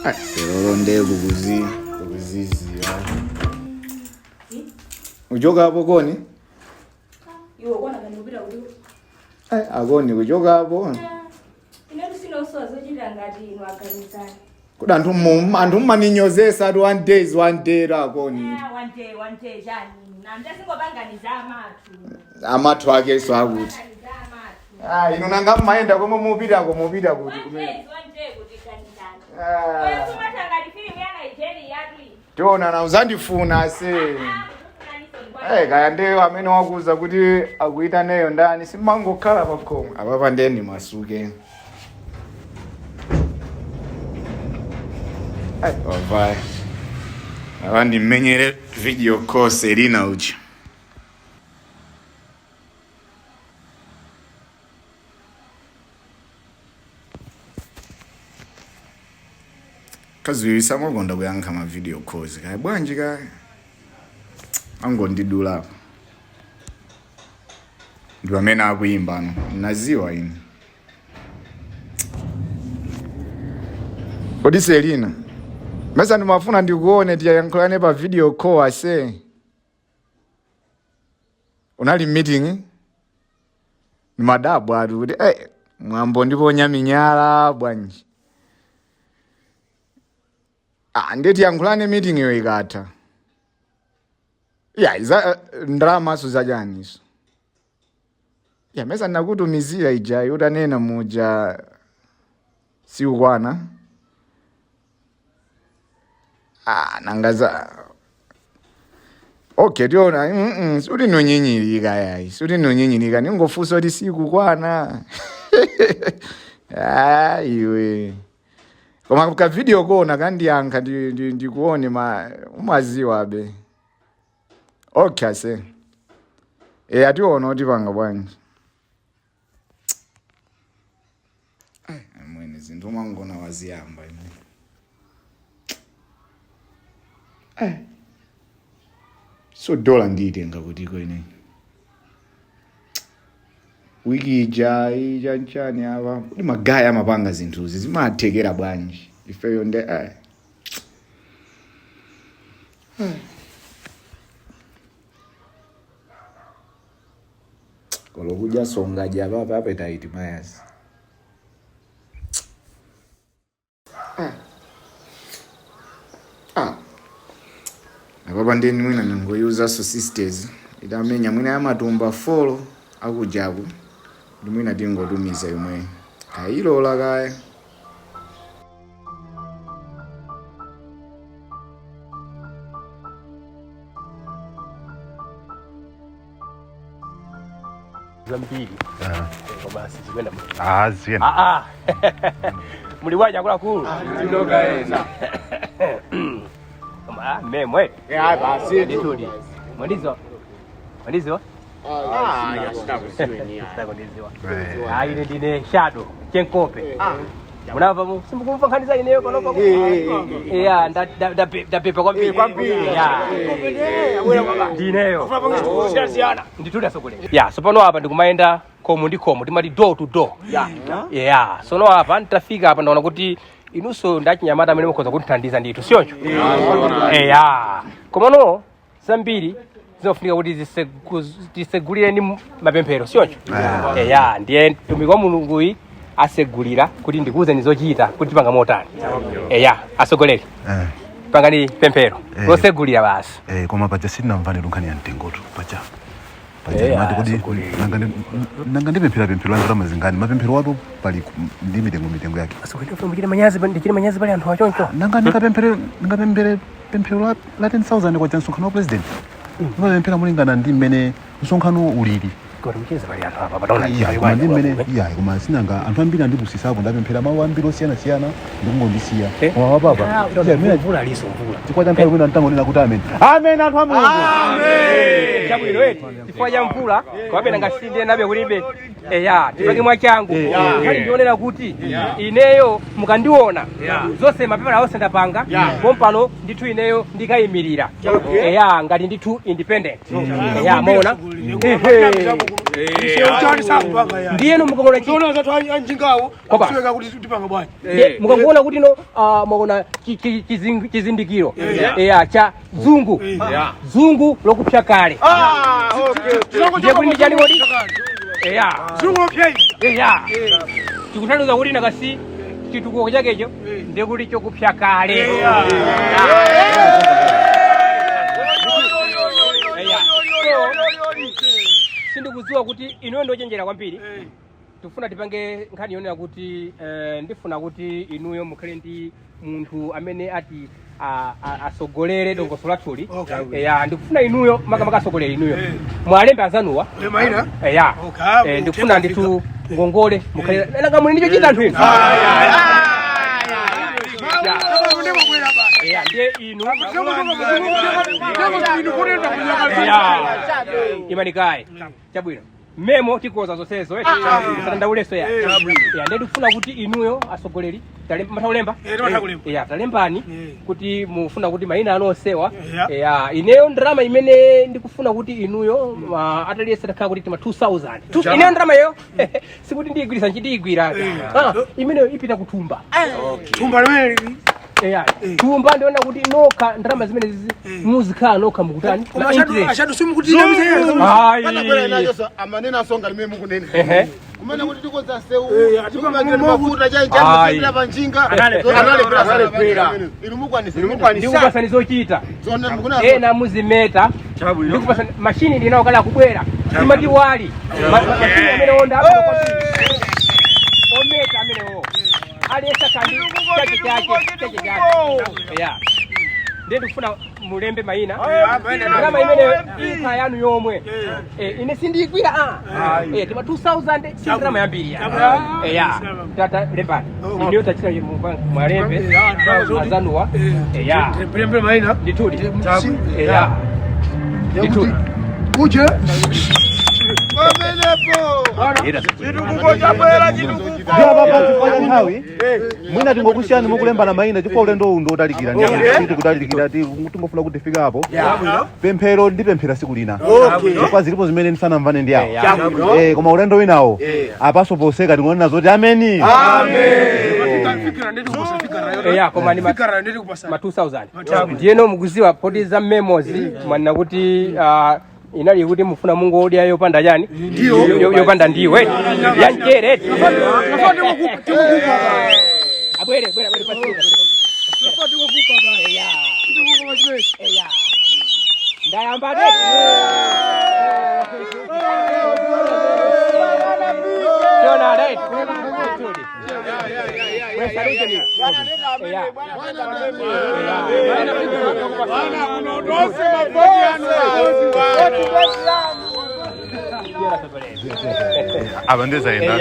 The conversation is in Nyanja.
Lero ndego kuzizira. Ujoga hapo koni? Iwo kona kanubira uri. Agoni ujoga hapo. Ine sino sozo chilangati ino akanisana. Kuda antu maninyozesa one day akoni. One day jani. Na ndasingobanganiza amatu ake so akuti. Ino nanga maenda komo mupita kuti kumene. One day kuti kanisana. Wewe kumatanga film ya Nigeria yatu. Tona na uzandifuna se. Kaya ndeyo amene wakuza kuti akuita neyo ndani simangokhala pakhomo. Apapa ndeni masuke. Vai. Avandi menyere video call Serena uchi. Kazi yisamo gonda kuyankha ma video calls. Kaya bwanji kaya. Angondidula. Ndiwa mena akuimba no. Naziwa ini. Kodi Serena. Mesa ndimafuna ndikuone tiyankhulane pa video call ase. Unali meeting? Ni madabu atu kuti mwambo ndipo nyaminyala bwanji. Ndeti yankhulane meeting yo ikatha. Iza ndrama suzajaniso. Mesa nakutumizira ija utanena muja si ukwana. Nangaza. Okay, tiona suri nonyinyirika yayi. Suri nonyinyirika ningofuso kuti siku kwana. Iwe. Koma ka video kona kandiyankha ndikuone umaziwa be. Okay ase. Ationa kuti panga bwanji. Mwene zinthu mangona waziyamba ine. So dola nditenga kuti kwene. Wiki ija nchani apa. Kuti magaya amapanga zinthuzi zimathekera bwanji. Ifeyo nde Kolo kuja songa jaba papa taiti mayas. Apapa ndeni mwina nangoyuza so sisters. Idamenya mwina ya matumba follow akujabu. Mwina tingotumiza yomwe. Kailola kaya. Zambili. Kwa basi zikwenda. Ziena. Muliwaja kula kulu. Ndoka ena. Memwe. Basi ndituli. Mwandizo. Ile ndine shadow chenkope. Munava mu simbukumva kanisa ineyo konopa. Ndapepa kwambiri. Ndineyo. Ndituli asokole. Sopano hapa ndikumaenda komo timati door to door. Sono hapa nitafika hapa ndaona kuti inuso ndachinyamata amene mukhoza kutithandiza ndithu sioncho. Komono zambiri zinofunika kuti tisegulire ni mapemphero sioncho. Ndiye mtumiki wa Mulungu asegulira kuti ndikuuze nizochita kuti panga motani. Asogoleri. Pangani pemphero. Losegulira basi. Koma paja sina mvane lunkhani ya mtengoto paja. Mati kodi nanga ndipemphero anga ramazingani mapemphero wapo pali ndi mitengo yake. Asogoleri ndikire manyazi pali anthu achoncho. Nanga ndikapemphero la 10,000 kwa msonkhano wa president. Mapemphero mulingana ndi mmene msonkhano ulili. Mcheza pali anthu apa pataona ndi mmene koma sinanga anthu ambiri andipusisako ndapemphera mawu ambiri osiyana ndikungondisiya. Koma papa. Mvula aliso mvula. Chikwa cha mphayo mwina ntangonena kuti amen. Amen anthu a Mulungu. Amen. Chabwino wetu. Chifukwa cha mvula kwabe ngasinde nabe kulibe. Tipake mwachangu. Kali ndionera kuti ineyo mukandiona. Zonse mapepala onse ndapanga. Pompano ndithu ineyo ndikayimirira. Ngati ndithu independent. Mona. ndiyeno mukaona mukangoona kuti no mwaona chizindikiro cha dzungu dzungu lokupsa kale ndiye kuti ndichani kodi tikutanthauza kuti nakasi chitukuko chakecho ndiye kuti chokupsa kale sindikudziwa kuti inuyo ndochenjera kwambiri tikufuna tipange nkhani yonena kuti ndifuna kuti inuyo mukhale ndi munthu amene ati asogolere dongoso lathuli ndikufuna inuyo makamaka asogolere inuyo mwalembe azanuwa ndikufuna nditu ngongole mukhale nanga muli ndicho chita anthu inu ndiye inu imanikaye chabwino memo tikoza zonsezo satandauleso ndiye tikufuna kuti inuyo asogoleri mataulemba talembani kuti mufuna kuti mayina anosewa ineyo ndrama imene ndikufuna kuti inuyo ataliyese takhala kuti tima 2000 ineyo ndrama iyo sikuti ndiyigwirisa nchitiyigwira imeneyo ipita kuthumba tumba ndiona kuti nokha ndrama zimene muzikhala nokha mukutani amanena asonga limene mukunena kumene kuti tikoza seu mafuta chainja panjinga analepera inu ndikupasani zochita ena muzimeta ndikupasani mashini ndinawakala kubwera simati wali mashini amene onda ometa amenewo aliyesa kandi chake ndiye ndikufuna mulembe mayina ndrama imene ikha yanu yomwe ine sindiyigwira tima 2000 si ndrama yambiri tata lembani ineyo tachita mwalembe azanuwa ndituli kuche nthawi mwina tingokusiyani mukulembana mayina chifukwa ulendo undo utalikira kutalikira tingofuna kuti tifika apo pemphero ndipemphera siku lina chifukwa zilipo zimene ndisanamvane ndi awo koma ulendo winawo apaso poseka tingonena zoti ameni koma ni ma 2000 ndiyeno mukuziwa poti za memos mwanena kuti inali kuti mufuna mungu odya yopanda chani yopanda ndiwe yanchere abwere ndayamba abandeza enda